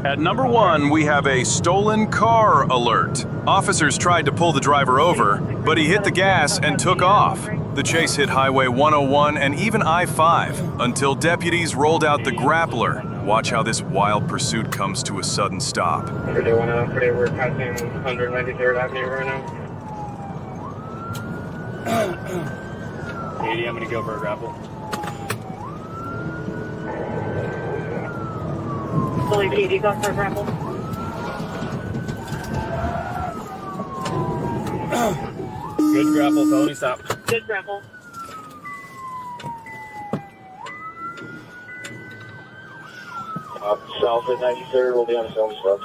At number 1, we have a stolen car alert. Officers tried to pull the driver over, but he hit the gas and took off. The chase hit Highway 101 and even I-5 until deputies rolled out the Grappler. Watch how this wild pursuit comes to a sudden stop. We're passing 193rd Avenue right now. 80, I'm gonna go for a grapple. Fully PD, go for a grapple. Good grapple, felony stop. Good grapple. South at 93rd, we'll be on the south stuff.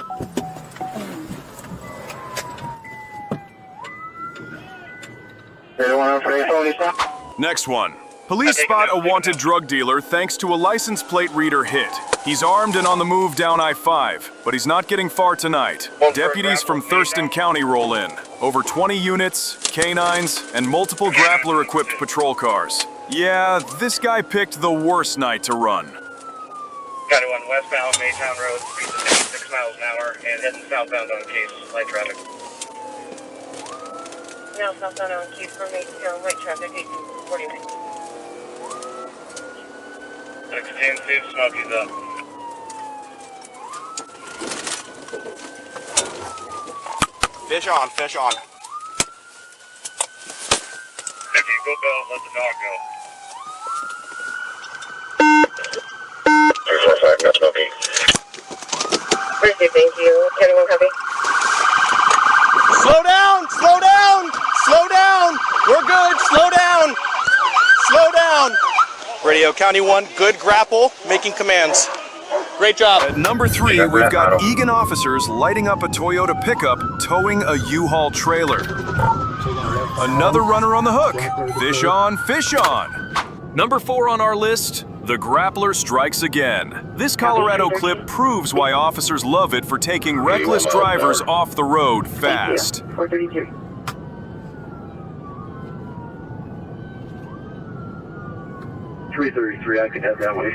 Next one. Police spot a wanted drug dealer thanks to a license plate reader hit. He's armed and on the move down I-5, but he's not getting far tonight. Deputies from Thurston County roll in. Over 20 units, canines, and multiple Grappler-equipped patrol cars. Yeah, this guy picked the worst night to run. County 1 westbound, Maytown Road, speed to 66 miles an hour, and heading southbound on Case, light traffic. Now southbound on Case for Maytown, light traffic, 1849. 16, see if Smokey's up. Fish on, fish on. If you go, let the dog go. 345, no Smokey. Mercy, thank you. County 1 copy. Slow down, slow down, slow down. We're good, slow down, slow down. Radio County 1, good grapple, making commands. Great job. At number 3, we've got Eagan officers lighting up a Toyota pickup towing a U-Haul trailer. Another runner on the hook. Fish on, fish on. Number 4 on our list, the Grappler strikes again. This Colorado clip proves why officers love it for taking reckless drivers off the road fast. 432. .333, I can head that way.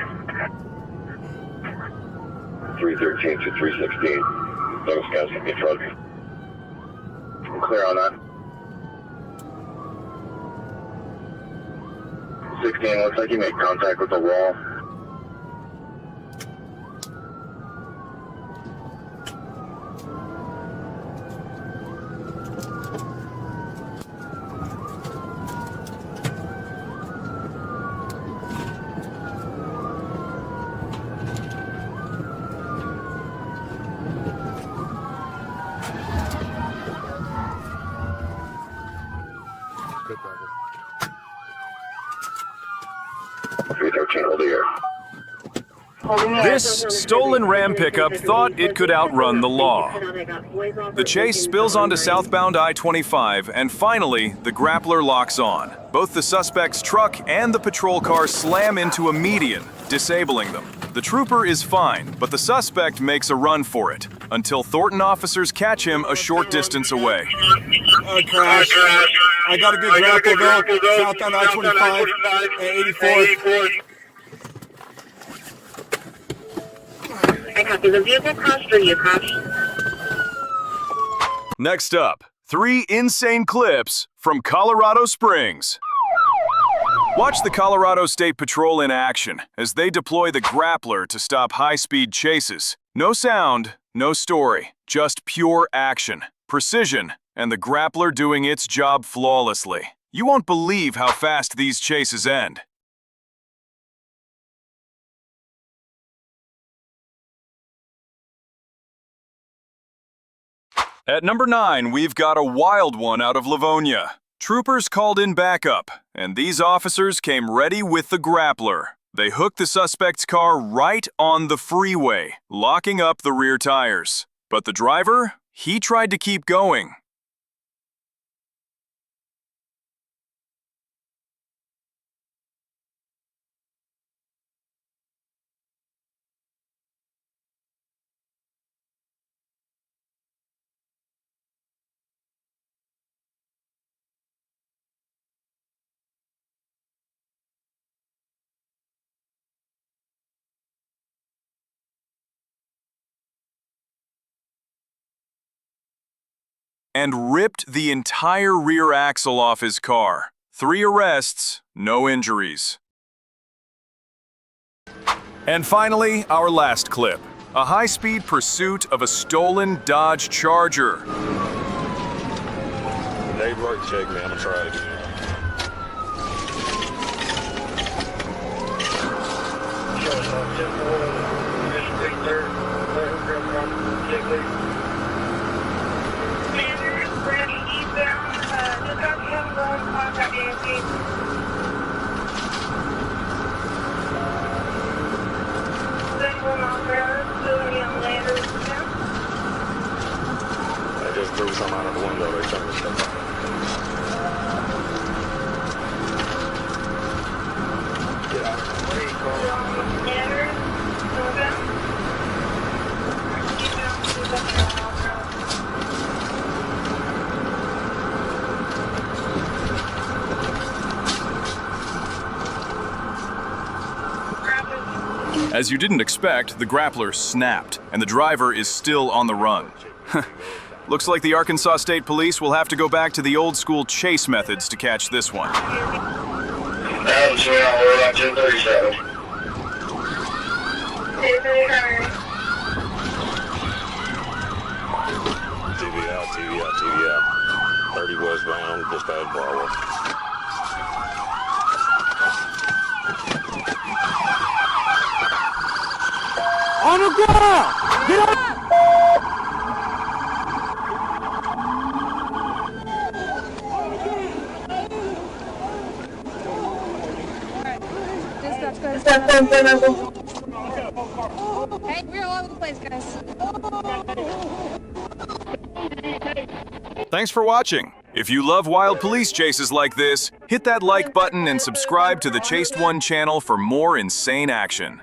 313 to 316. Those guys can be truck. I'm clear on that. 16, looks like you made contact with the wall. This stolen Ram pickup thought it could outrun the law. The chase spills onto southbound I-25, and finally, the Grappler locks on. Both the suspect's truck and the patrol car slam into a median, disabling them. The trooper is fine, but the suspect makes a run for it, until Thornton officers catch him a short distance away. Crash. I got a good grapple though, southbound I-25 at 84. I copy. The vehicle crossed or you crossed? Next up, 3 insane clips from Colorado Springs. Watch the Colorado State Patrol in action as they deploy the Grappler to stop high-speed chases. No sound, no story, just pure action, precision, and the Grappler doing its job flawlessly. You won't believe how fast these chases end. At number 9, we've got a wild one out of Leavonia. Troopers called in backup, and these officers came ready with the Grappler. They hooked the suspect's car right on the freeway, locking up the rear tires. But the driver, he tried to keep going. and ripped the entire rear axle off his car. 3 arrests, no injuries. And finally, our last clip. A high-speed pursuit of a stolen Dodge Charger. They brake check me, I'm gonna try it again. I just threw some out of the window, they turned the stuff out. Get out. As you didn't expect, the grappler snapped, and the driver is still on the run. Looks like the Arkansas State Police will have to go back to the old-school chase methods to catch this one. That's we're at 1037. TV out. 30 westbound, dispatch Bravo. On the ground! Get up! Hey, we're all over the place, guys. Thanks for watching. If you love wild police chases like this, hit that like button and subscribe to the ChasedOne channel for more insane action.